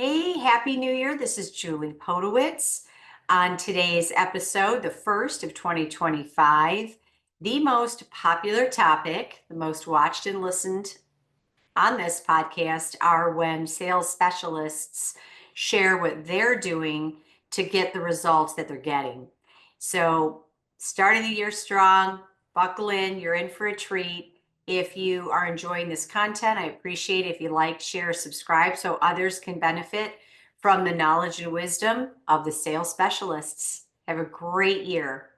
Hey, Happy New Year. This is Julie Podewitz. On today's episode, the first of 2025, the most popular topic, the most watched and listened on this podcast are when sales specialists share what they're doing to get the results that they're getting. So, starting the year strong, buckle in, you're in for a treat. If you are enjoying this content, I appreciate it if you like, share, subscribe so others can benefit from the knowledge and wisdom of the sales specialists. Have a great year.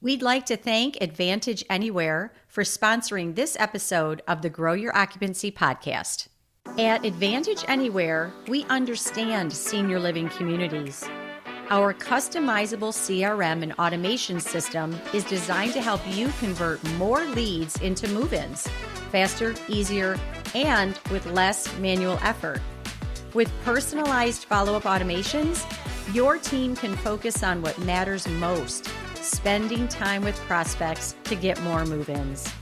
We'd like to thank Advantage Anywhere for sponsoring this episode of the Grow Your Occupancy podcast. At Advantage Anywhere, we understand senior living communities. Our customizable CRM and automation system is designed to help you convert more leads into move-ins faster, easier, and with less manual effort. With personalized follow-up automations, your team can focus on what matters most, spending time with prospects to get more move-ins.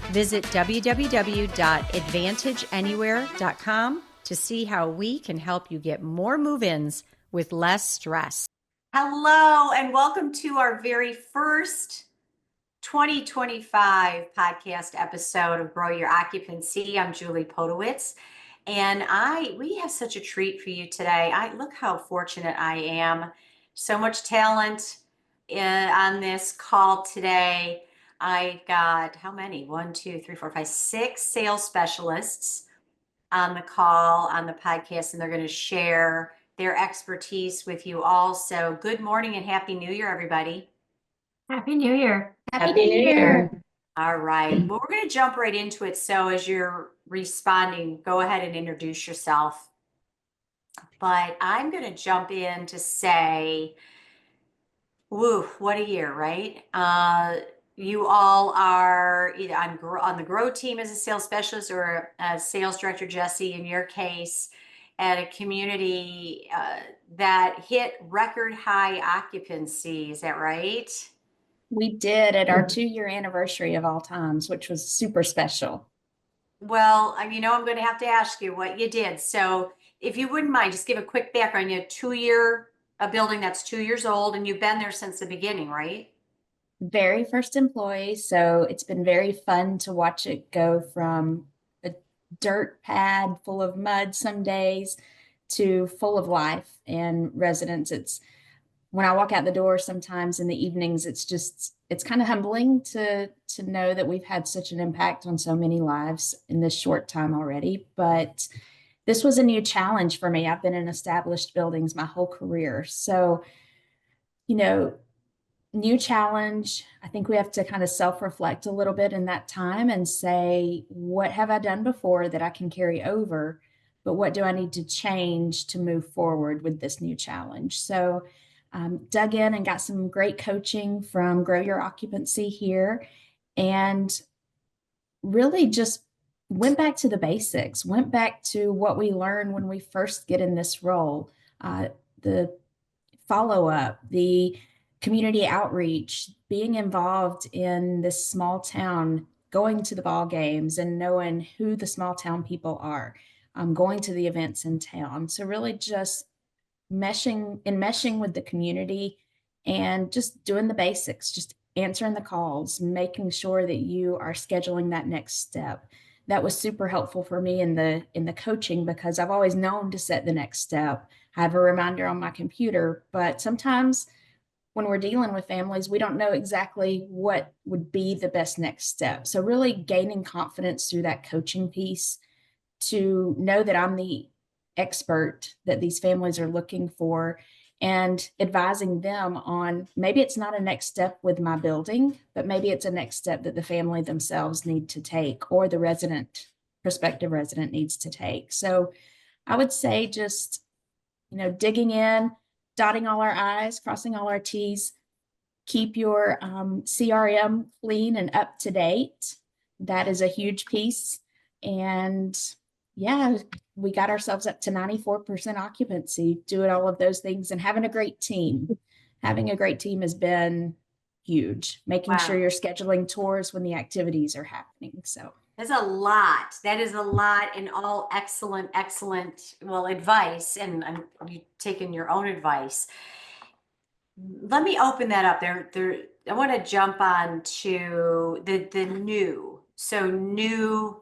Visit www.advantageanywhere.com to see how we can help you get more move-ins with less stress. Hello, and welcome to our very first 2025 podcast episode of Grow Your Occupancy. I'm Julie Podewitz, and we have such a treat for you today. Look how fortunate I am. So much talent on this call today. I got how many? 1, 2, 3, 4, 5, 6 sales specialists on the call on the podcast, and they're going to share their expertise with you all. So good morning and Happy New Year, everybody. Happy New Year. Happy New Year. All right. Well, we're going to jump right into it. So as you're responding, go ahead and introduce yourself. But I'm going to jump in to say, woo, what a year, right? You all are either on the Grow team as a sales specialist or a sales director, Jessi, in your case, at a community that hit record high occupancy. Is that right? We did at our 2-year anniversary of all times, which was super special. Well, I'm going to have to ask you what you did. So if you wouldn't mind, just give a quick background. You had a building that's 2 years old, and you've been there since the beginning, right? Very first employee. So it's been very fun to watch it go from a dirt pad full of mud some days to full of life and residents. It's when I walk out the door sometimes in the evenings, it's kind of humbling to know that we've had such an impact on so many lives in this short time already. But this was a new challenge for me. I've been in established buildings my whole career. So, new challenge. I think we have to kind of self-reflect a little bit in that time and say, what have I done before that I can carry over? But what do I need to change to move forward with this new challenge? So dug in and got some great coaching from Grow Your Occupancy here, and really just went back to the basics, went back to what we learned when we first get in this role, the follow-up, the community outreach, being involved in this small town, going to the ball games and knowing who the small town people are, going to the events in town. So really just meshing with the community and just doing the basics, just answering the calls, making sure that you are scheduling that next step. That was super helpful for me in the coaching, because I've always known to set the next step. I have a reminder on my computer, but sometimes when we're dealing with families, we don't know exactly what would be the best next step. So really gaining confidence through that coaching piece to know that I'm the expert that these families are looking for, and advising them on maybe it's not a next step with my building, but maybe it's a next step that the family themselves need to take, or the prospective resident needs to take. So I would say just, digging in, dotting all our I's, crossing all our T's, keep your CRM clean and up to date. That is a huge piece. And yeah, we got ourselves up to 94% occupancy, doing all of those things and having a great team. having a great team has been huge, making sure Wow. you're scheduling tours when the activities are happening. So That's a lot. That is a lot, and all excellent, excellent, well, advice, and you taken your own advice. Let me open that up. I want to jump on to the new. So new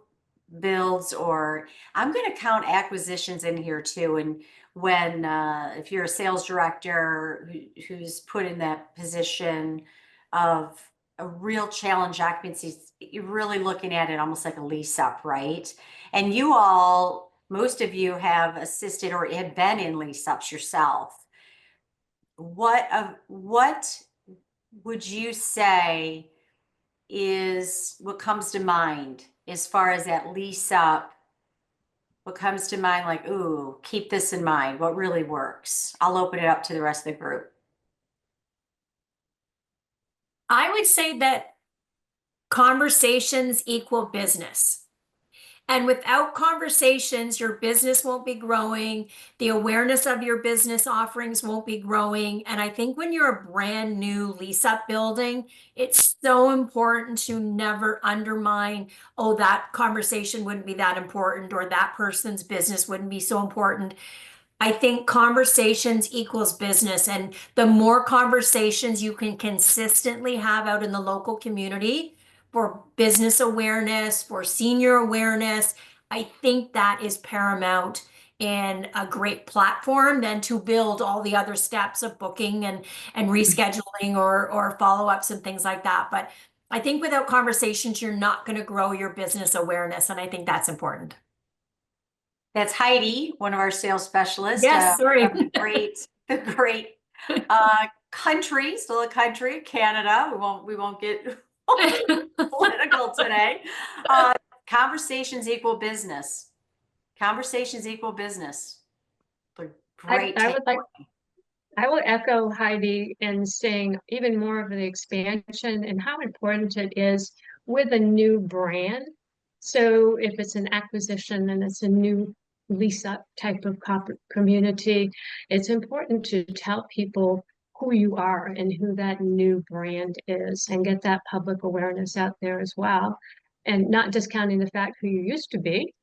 builds, or I'm going to count acquisitions in here too. And when if you're a sales director who's put in that position of a real challenge occupancy, you're really looking at it almost like a lease up, right? And you all, most of you have assisted or have been in lease ups yourself. What would you say is what comes to mind as far as that lease up? What comes to mind, like, ooh, keep this in mind, what really works? I'll open it up to the rest of the group. I would say that conversations equal business. And without conversations, your business won't be growing. The awareness of your business offerings won't be growing. And I think when you're a brand new lease-up building, it's so important to never undermine, oh, that conversation wouldn't be that important, or that person's business wouldn't be so important. I think conversations equals business. And the more conversations you can consistently have out in the local community for business awareness, for senior awareness, I think that is paramount and a great platform then to build all the other steps of booking and rescheduling or follow-ups and things like that. But I think without conversations, you're not going to grow your business awareness. And I think that's important. That's Heidi, one of our sales specialists. Yes, sorry. From the great country, still a country, Canada. We won't get political today. Conversations equal business. Conversations equal business. Great I would like, takeaway. I will echo Heidi in saying even more of the expansion and how important it is with a new brand. So if it's an acquisition and it's a new lease-up type of community, it's important to tell people who you are and who that new brand is and get that public awareness out there as well. And not discounting the fact who you used to be.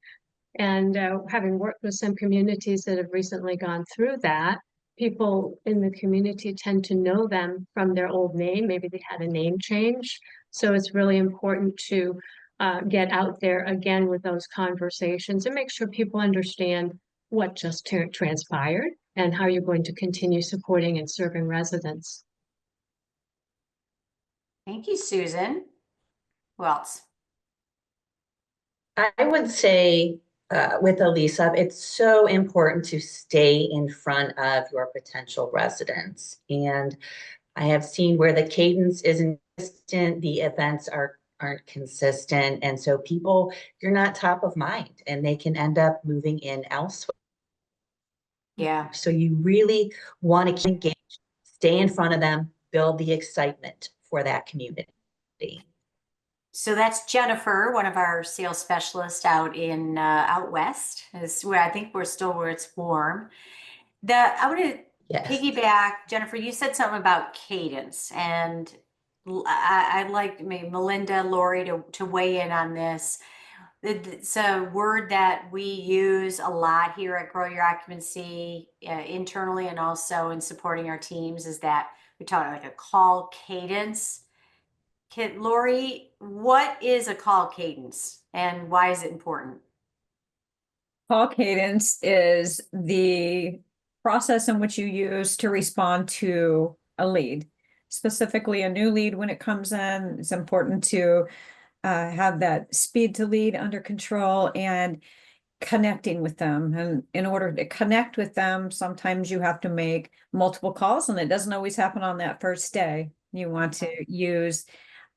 And having worked with some communities that have recently gone through that, people in the community tend to know them from their old name. Maybe they had a name change. So it's really important to get out there again with those conversations and make sure people understand what just transpired and how you're going to continue supporting and serving residents. Thank you, Susan. Who else? I would say with a lease-up, it's so important to stay in front of your potential residents. And I have seen where the cadence isn't consistent, the events aren't consistent. And so people, you're not top of mind and they can end up moving in elsewhere. Yeah. So you really want to keep engaged, stay in front of them, build the excitement for that community. So that's Jennifer, one of our sales specialists out in out west, is where I think we're still where it's warm. I want to Yes. piggyback, Jennifer. You said something about cadence, and I'd like maybe Melinda, Lori to weigh in on this. It's a word that we use a lot here at Grow Your Occupancy internally and also in supporting our teams. Is that we talk like a call cadence. Lori, what is a call cadence and why is it important? Call cadence is the process in which you use to respond to a lead, specifically a new lead when it comes in. It's important to have that speed to lead under control and connecting with them. And in order to connect with them, sometimes you have to make multiple calls, and it doesn't always happen on that first day. You want to use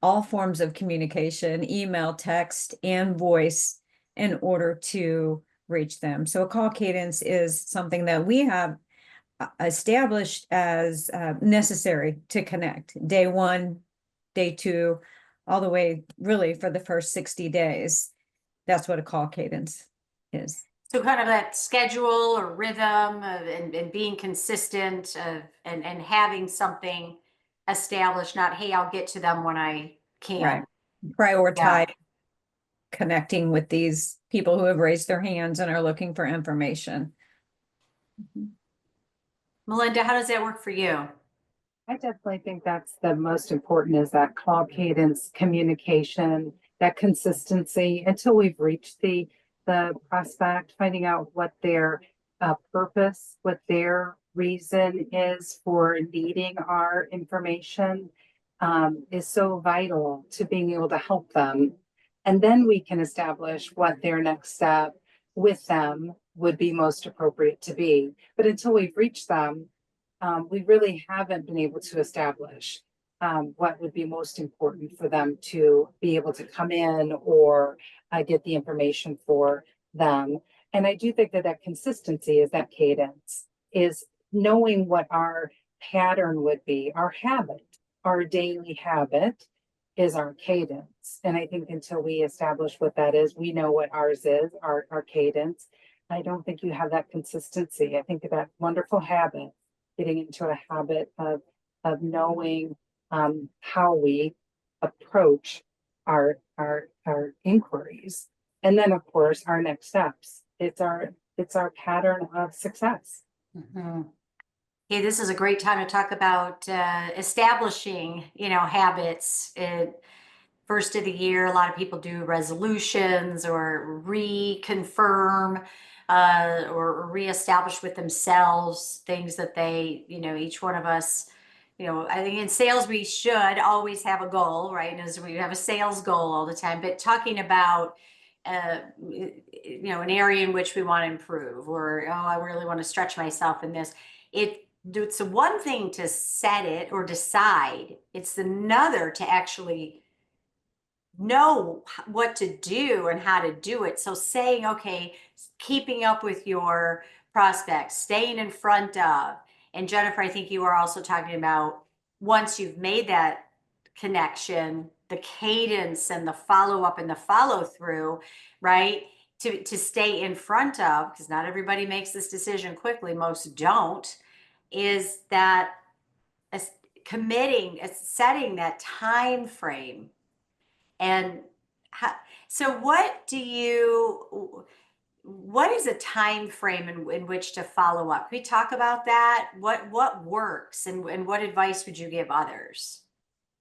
all forms of communication, email, text, and voice in order to reach them. So a call cadence is something that we have established as necessary to connect. Day one, day two, all the way really for the first 60 days. That's what a call cadence is. So kind of that schedule or rhythm and being consistent and having something established, not, hey, I'll get to them when I Right. can. Prioritize connecting with these people who have raised their hands and are looking for information. Melinda, how does that work for you? I definitely think that's the most important is that call cadence, communication, that consistency until we've reached the prospect, finding out what their purpose, what their reason is for needing our information is so vital to being able to help them. And then we can establish what their next step with them would be most appropriate to be. But until we've reached them, we really haven't been able to establish what would be most important for them to be able to come in or get the information for them. And I do think that that consistency is that cadence, is knowing what our pattern would be, our habit, our daily habit is our cadence. And I think until we establish what that is, we know what ours is, our cadence. I don't think you have that consistency. I think that wonderful habit, getting into a habit of knowing how we approach our inquiries, and then of course our next steps. It's our pattern of success. Mhm. Hey, this is a great time to talk about establishing, habits. First of the year, a lot of people do resolutions or reconfirm or reestablish with themselves things that they, each one of us, I think in sales we should always have a goal, right? As we have a sales goal all the time, but talking about an area in which we want to improve, or I really want to stretch myself in this. It's one thing to set it or decide. It's another to actually know what to do and how to do it. So saying, okay, keeping up with your prospects, staying in front of, and Jennifer, I think you are also talking about once you've made that connection, the cadence and the follow up and the follow through, right? To stay in front of, because not everybody makes this decision quickly, most don't, is that committing, setting that time frame. And so what is a time frame in which to follow up? Can we talk about that? What works and what advice would you give others?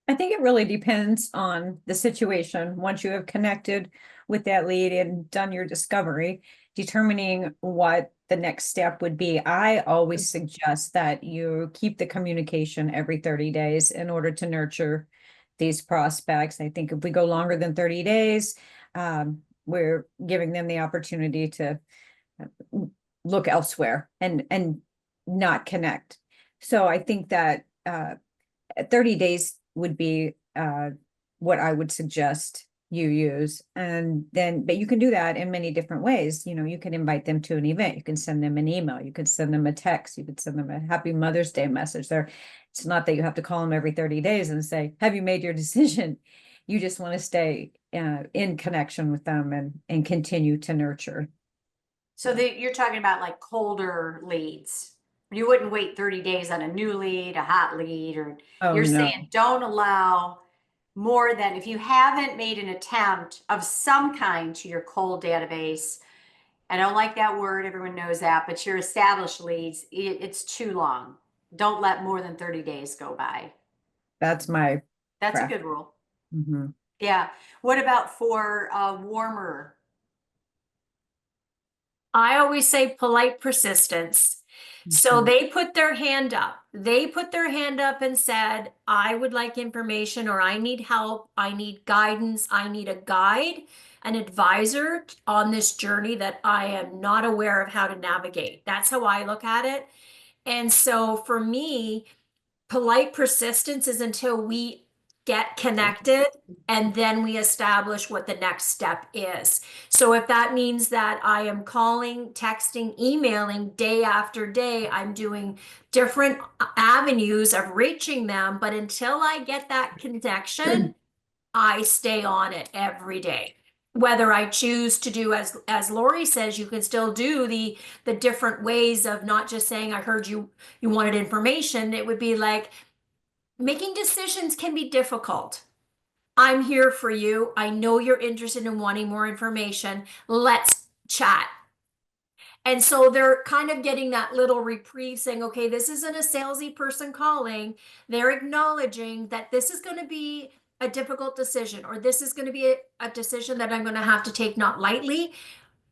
I think it really depends on the situation. Once you have connected with that lead and done your discovery, determining what the next step would be. I always suggest that you keep the communication every 30 days in order to nurture these prospects. I think if we go longer than 30 days, we're giving them the opportunity to look elsewhere and not connect. So I think that 30 days would be what I would suggest you use. And then, but you can do that in many different ways. You can invite them to an event. You can send them an email. You could send them a text. You could send them a Happy Mother's Day message. It's not that you have to call them every 30 days and say, have you made your decision? You just want to stay in connection with them and continue to nurture. So you're talking about like colder leads. You wouldn't wait 30 days on a new lead, a hot lead, or you're saying don't allow more than, if you haven't made an attempt of some kind to your cold database. I don't like that word, everyone knows that, but your established leads, it's too long. Don't let more than 30 days go by. That's a good rule. Mm-hmm. Yeah. What about for warmer? I always say polite persistence. So they put their hand up. They put their hand up and said, I would like information, or I need help. I need guidance. I need a guide, an advisor on this journey that I am not aware of how to navigate. That's how I look at it. And so for me, polite persistence is until we get connected and then we establish what the next step is. So if that means that I am calling, texting, emailing day after day, I'm doing different avenues of reaching them, but until I get that connection, I stay on it every day. whether I choose to do as Lori says, you can still do the different ways of not just saying I heard you wanted information. It would be like making decisions can be difficult. I'm here for you. I know you're interested in wanting more information. Let's chat. And so they're kind of getting that little reprieve saying, okay, this isn't a salesy person calling. They're acknowledging that this is going to be a difficult decision, or this is going to be a decision that I'm going to have to take not lightly.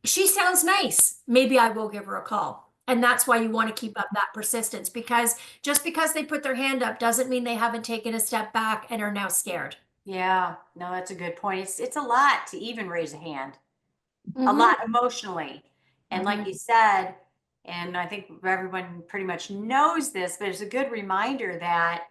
She sounds nice. Maybe I will give her a call. And that's why you want to keep up that persistence, because just because they put their hand up doesn't mean they haven't taken a step back and are now scared. Yeah, no, that's a good point. It's a lot to even raise a hand, a Mhm. lot emotionally. And like you said, and I think everyone pretty much knows this, but it's a good reminder that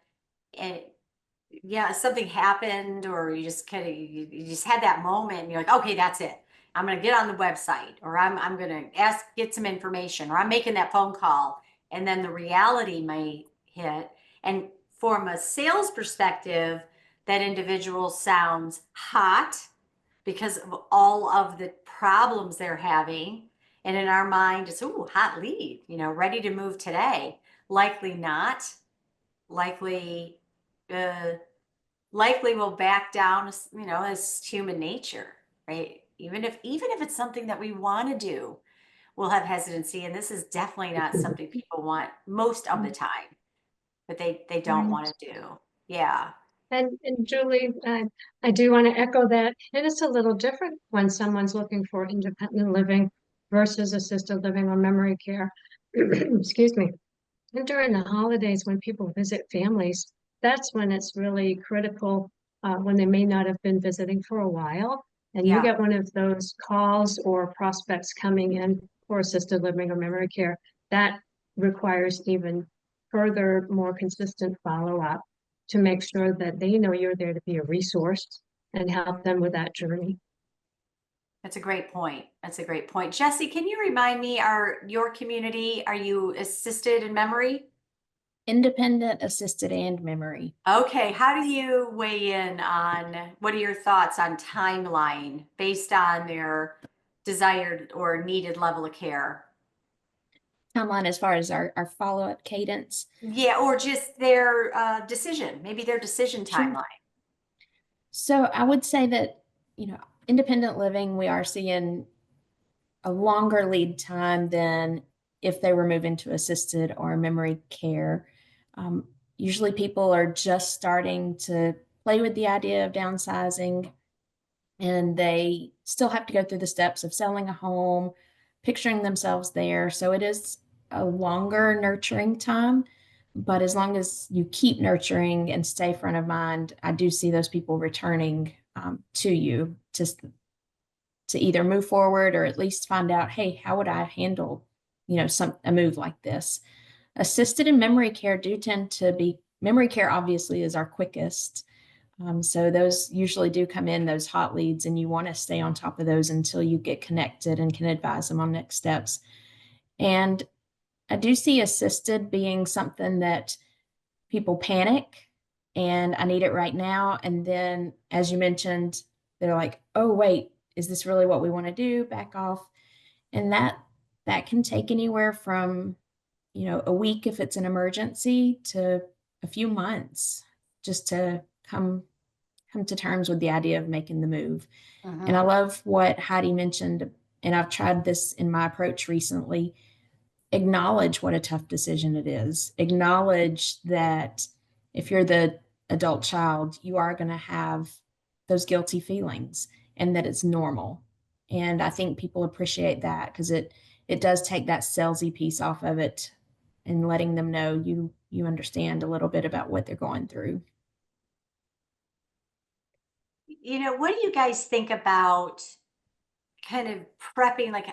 something happened, or you just kind of you just had that moment and you're like, okay, that's it. I'm gonna get on the website, or I'm gonna get some information, or I'm making that phone call, and then the reality may hit. And from a sales perspective, that individual sounds hot because of all of the problems they're having. And in our mind, it's, ooh, hot lead, ready to move today. Likely not. Likely, uh, likely will back down, as human nature, right? Even if it's something that we want to do, we'll have hesitancy. And this is definitely not something people want most of the time, but they don't want to do. Yeah. And Julie, I do want to echo that. And it's a little different when someone's looking for independent living versus assisted living or memory care. Excuse me. And during the holidays, when people visit families, that's when it's really critical, when they may not have been visiting for a while. And you Yeah. get one of those calls or prospects coming in for assisted living or memory care, that requires even further, more consistent follow-up to make sure that they know you're there to be a resource and help them with that journey. That's a great point. That's a great point. Jessi, can you remind me, your community, are you assisted in memory? Independent, assisted, and memory. Okay, how do you weigh in on, what are your thoughts on timeline based on their desired or needed level of care? Timeline as far as our follow-up cadence. Yeah, or just their decision, maybe their decision Sure. timeline. So I would say that, independent living, we are seeing a longer lead time than if they were moving to assisted or memory care. Usually people are just starting to play with the idea of downsizing, and they still have to go through the steps of selling a home, picturing themselves there. So it is a longer nurturing time. But as long as you keep nurturing and stay front of mind, I do see those people returning to you to either move forward or at least find out, hey, how would I handle, a move like this? Assisted and memory care do tend to be, memory care obviously is our quickest. So those usually do come in, those hot leads, and you want to stay on top of those until you get connected and can advise them on next steps. And I do see assisted being something that people panic and I need it right now. And then, as you mentioned, they're like, oh, wait, is this really what we want to do? Back off. And that can take anywhere from, a week if it's an emergency to a few months just to come to terms with the idea of making the move. And I love what Heidi mentioned, and I've tried this in my approach recently. Acknowledge what a tough decision it is. Acknowledge that if you're the adult child, you are going to have those guilty feelings and that it's normal. And I think people appreciate that because it does take that salesy piece off of it and letting them know you understand a little bit about what they're going through. What do you guys think about kind of prepping, like,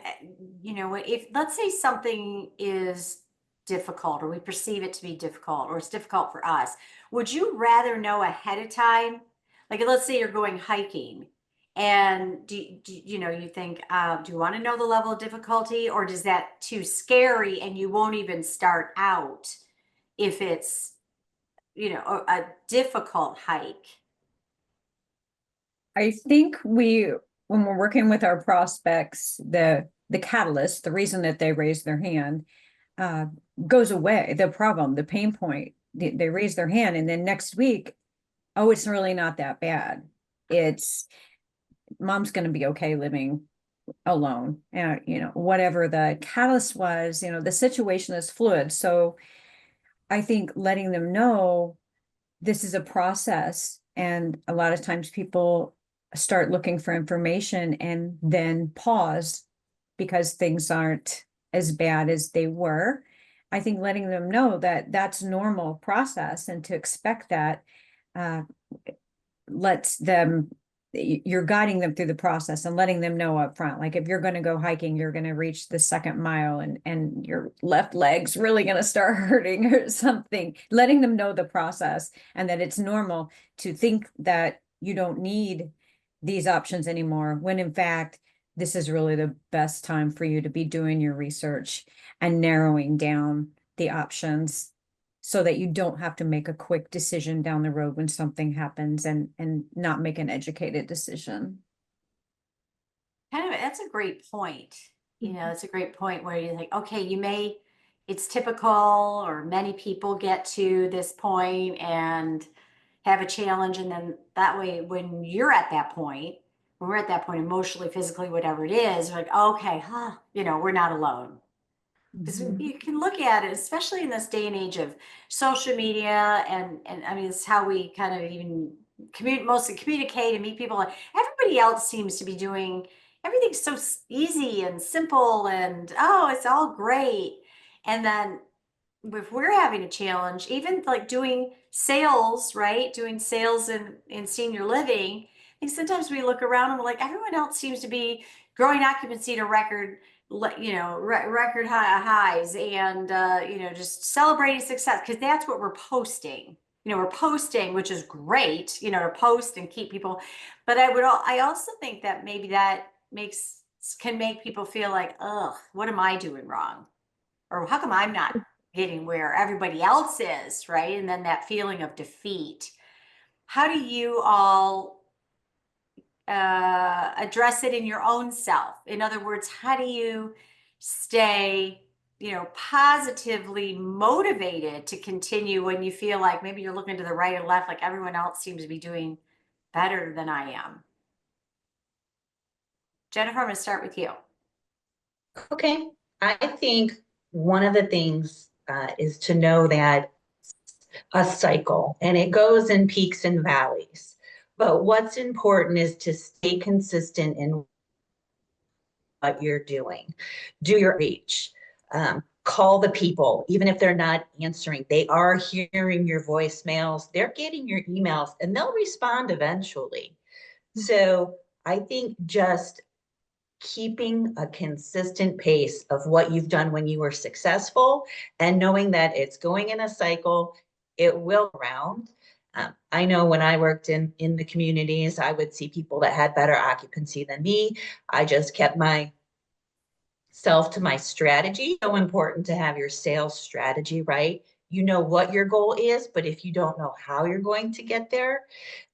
if, let's say something is difficult, or we perceive it to be difficult, or it's difficult for us, would you rather know ahead of time? Like, let's say you're going hiking and you think, do you want to know the level of difficulty, or is that too scary and you won't even start out if it's, a difficult hike? I think we when we're working with our prospects, the catalyst, the reason that they raise their hand, goes away. The problem, the pain point, they raise their hand, and then next week, oh, it's really not that bad. It's mom's going to be okay living alone, and whatever the catalyst was, the situation is fluid. So I think letting them know this is a process, and a lot of times people start looking for information and then pause because things aren't as bad as they were. I think letting them know that that's normal process, and to expect that lets them, you're guiding them through the process and letting them know up front. Like if you're going to go hiking, you're going to reach the second mile and your left leg's really going to start hurting or something, letting them know the process and that it's normal to think that you don't need these options anymore, when in fact, this is really the best time for you to be doing your research and narrowing down the options so that you don't have to make a quick decision down the road when something happens and not make an educated decision. That's a great point. It's a great point where you're like, okay, it's typical, or many people get to this point and have a challenge. And then that way, when we're at that point emotionally, physically, whatever it is, we're like, okay, we're not alone. Because you can look at it, especially in this day and age of social media, and I mean, it's how we kind of even mostly communicate and meet people. Everybody else seems to be doing everything so easy and simple, and it's all great. And then if we're having a challenge, even like doing sales, right? Doing sales in senior living, I think sometimes we look around and we're like, everyone else seems to be growing occupancy to record highs, and just celebrating success, because that's what we're posting. We're posting, which is great, to post and keep people. But I also think that maybe that can make people feel like, ugh, what am I doing wrong? Or how come I'm not getting where everybody else is, right? And then that feeling of defeat. How do you all address it in your own self? In other words, how do you stay, positively motivated to continue when you feel like maybe you're looking to the right or left, like everyone else seems to be doing better than I am? Jennifer, I'm going to start with you. Okay, I think one of the things is to know that a cycle, and it goes in peaks and valleys. But what's important is to stay consistent in what you're doing. Do your reach. Call the people, even if they're not answering. They are hearing your voicemails, they're getting your emails, and they'll respond eventually. So I think just keeping a consistent pace of what you've done when you were successful, and knowing that it's going in a cycle, it will round. I know when I worked in the communities, I would see people that had better occupancy than me. I just kept myself to my strategy. So important to have your sales strategy, right? You know what your goal is, but if you don't know how you're going to get there,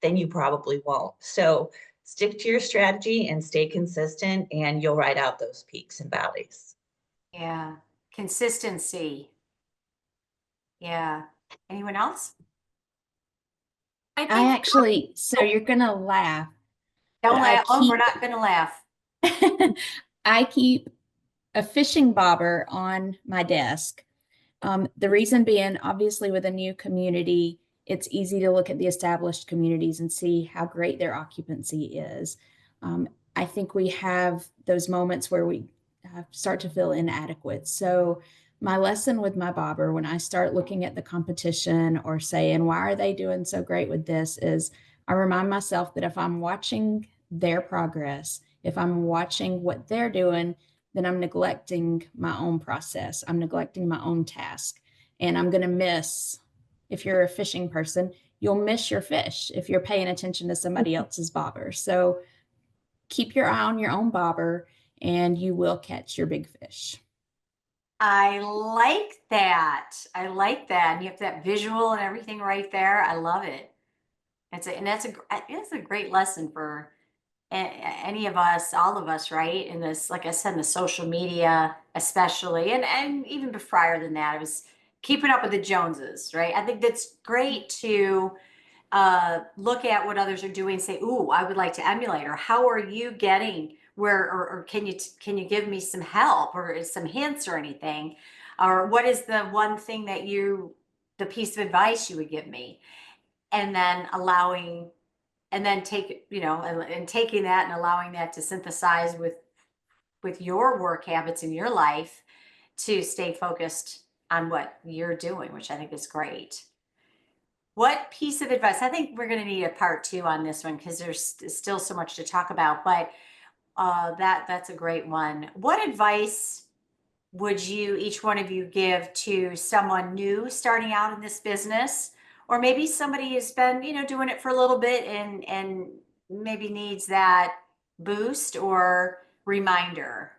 then you probably won't. So stick to your strategy and stay consistent, and you'll ride out those peaks and valleys. Yeah. Consistency. Yeah. Anyone else? I think So you're gonna laugh. Don't But I laugh. Oh, we're keep- not going to laugh. I keep a fishing bobber on my desk. The reason being, obviously, with a new community, it's easy to look at the established communities and see how great their occupancy is. I think we have those moments where we start to feel inadequate. So my lesson with my bobber, when I start looking at the competition or saying, why are they doing so great with this, is I remind myself that if I'm watching their progress, if I'm watching what they're doing, then I'm neglecting my own process. I'm neglecting my own task. And I'm going to miss, if you're a fishing person, you'll miss your fish if you're paying attention to somebody else's bobber. So keep your eye on your own bobber and you will catch your big fish. I like that. I like that. And you have that visual and everything right there. I love it. That's a great lesson for any of us, all of us, right? In this, like I said, in the social media, especially, and even prior than that, it was keeping up with the Joneses, right? I think that's great to look at what others are doing and say, ooh, I would like to emulate, or how are you getting where, or can you give me some help or some hints or anything? Or what is the one thing that the piece of advice you would give me? And then and taking that and allowing that to synthesize with your work habits in your life to stay focused on what you're doing, which I think is great. What piece of advice? I think we're going to need a part 2 on this one because there's still so much to talk about, but that's a great one. What advice would each one of you give to someone new starting out in this business? Or maybe somebody has been, doing it for a little bit and maybe needs that boost or reminder.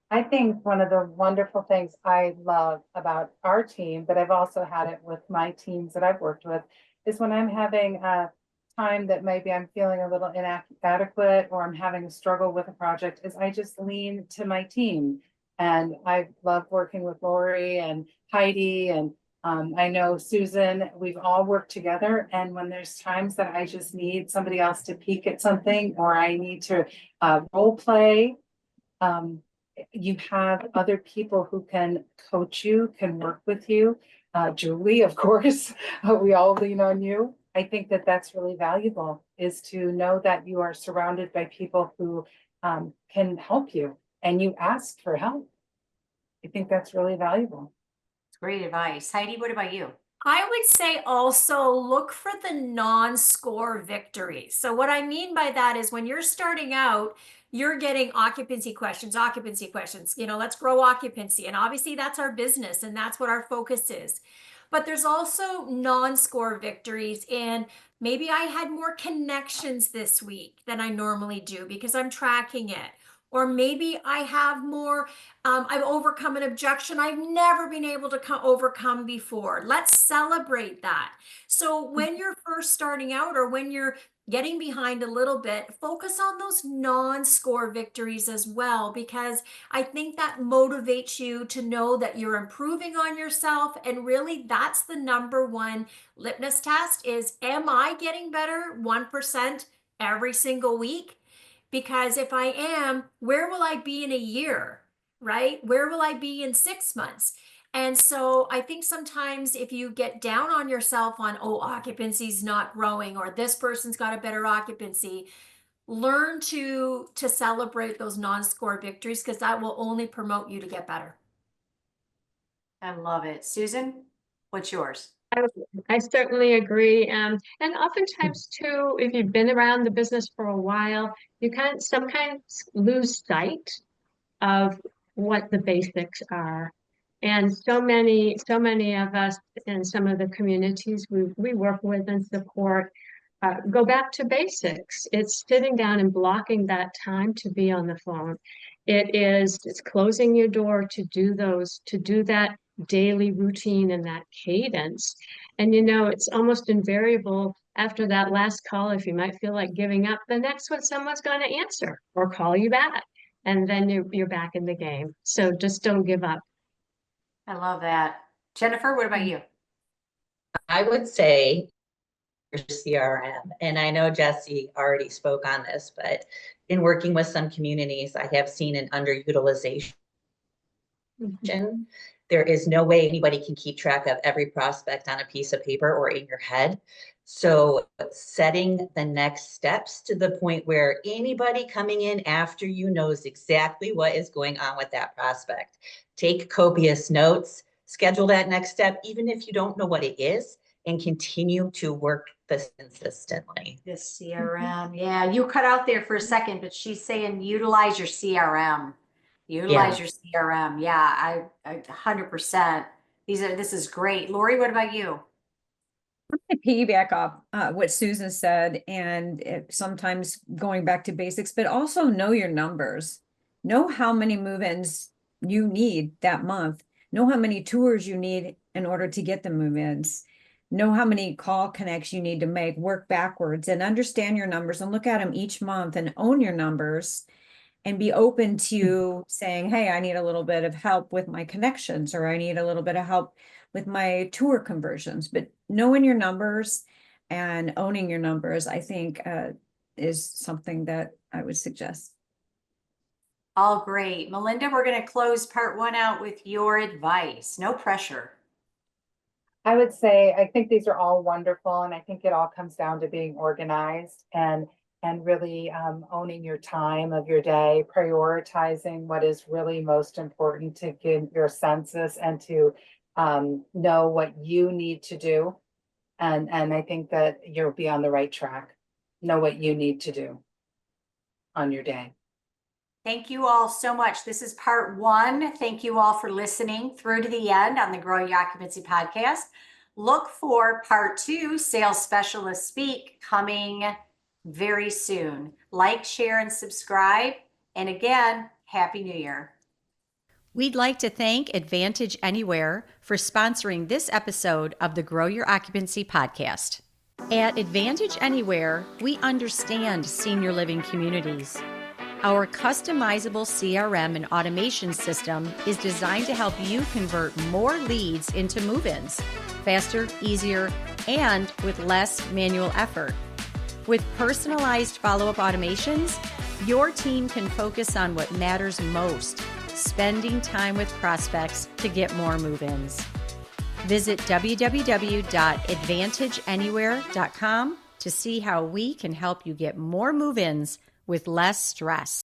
I think one of the wonderful things I love about our team, but I've also had it with my teams that I've worked with, is when I'm having a time that maybe I'm feeling a little inadequate or I'm having a struggle with a project, is I just lean to my team. And I love working with Lori and Heidi, and I know Susan, we've all worked together. And when there's times that I just need somebody else to peek at something, or I need to role play, you have other people who can coach you, can work with you. Julie, of course, we all lean on you. I think that that's really valuable, is to know that you are surrounded by people who can help you and you ask for help. I think that's really valuable. It's great advice. Heidi, what about you? I would say also look for the non-score victories. So what I mean by that is when you're starting out, you're getting occupancy questions, let's grow occupancy. And obviously that's our business and that's what our focus is. But there's also non-score victories, and maybe I had more connections this week than I normally do because I'm tracking it. Or maybe I have more, I've overcome an objection I've never been able to overcome before. Let's celebrate that. So when you're first starting out or when you're getting behind a little bit, focus on those non-score victories as well, because I think that motivates you to know that you're improving on yourself. And really that's the number one litmus test is, am I getting better 1% every single week? Because if I am, where will I be in a year, right? Where will I be in 6 months? And so I think sometimes if you get down on yourself on, oh, occupancy's not growing, or this person's got a better occupancy, learn to celebrate those non-score victories, because that will only promote you to get better. I love it. Susan, what's yours? I certainly agree. And oftentimes too, if you've been around the business for a while, you sometimes lose sight of what the basics are. And so many of us in some of the communities we work with and support go back to basics. It's sitting down and blocking that time to be on the phone. It's closing your door to do that daily routine and that cadence. And it's almost invariable after that last call, if you might feel like giving up, the next one someone's going to answer or call you back. And then you're back in the game. So just don't give up. I love that. Jennifer, what about you? I would say your CRM. And I know Jessi already spoke on this, but in working with some communities, I have seen an underutilization. There is no way anybody can keep track of every prospect on a piece of paper or in your head. So setting the next steps to the point where anybody coming in after you knows exactly what is going on with that prospect. Take copious notes, schedule that next step, even if you don't know what it is, and continue to work this consistently. The CRM. Yeah, you cut out there for a second, but she's saying utilize your CRM. Utilize your CRM. Yeah, I 100%. This is great. Lori, what about you? To piggyback off what Susan said, and sometimes going back to basics, but also know your numbers. Know how many move-ins you need that month. Know how many tours you need in order to get the move-ins. know how many call connects you need to make, work backwards and understand your numbers and look at them each month and own your numbers and be open to saying, hey, I need a little bit of help with my connections, or I need a little bit of help with my tour conversions. But knowing your numbers and owning your numbers, I think, is something that I would suggest. All great. Melinda, we're going to close part 1 out with your advice. No pressure. I would say, I think these are all wonderful, and I think it all comes down to being organized and really owning your time of your day, prioritizing what is really most important to get your census and to know what you need to do. And I think that you'll be on the right track. Know what you need to do on your day. Thank you all so much. This is part 1. Thank you all for listening through to the end on the Grow Your Occupancy podcast. Look for part 2, Sales Specialist Speak, coming very soon. Like, share, and subscribe. And again, Happy New Year. We'd like to thank Advantage Anywhere for sponsoring this episode of the Grow Your Occupancy podcast. At Advantage Anywhere, we understand senior living communities. Our customizable CRM and automation system is designed to help you convert more leads into move-ins faster, easier, and with less manual effort. With personalized follow-up automations, your team can focus on what matters most, spending time with prospects to get more move-ins. Visit www.advantageanywhere.com to see how we can help you get more move-ins with less stress.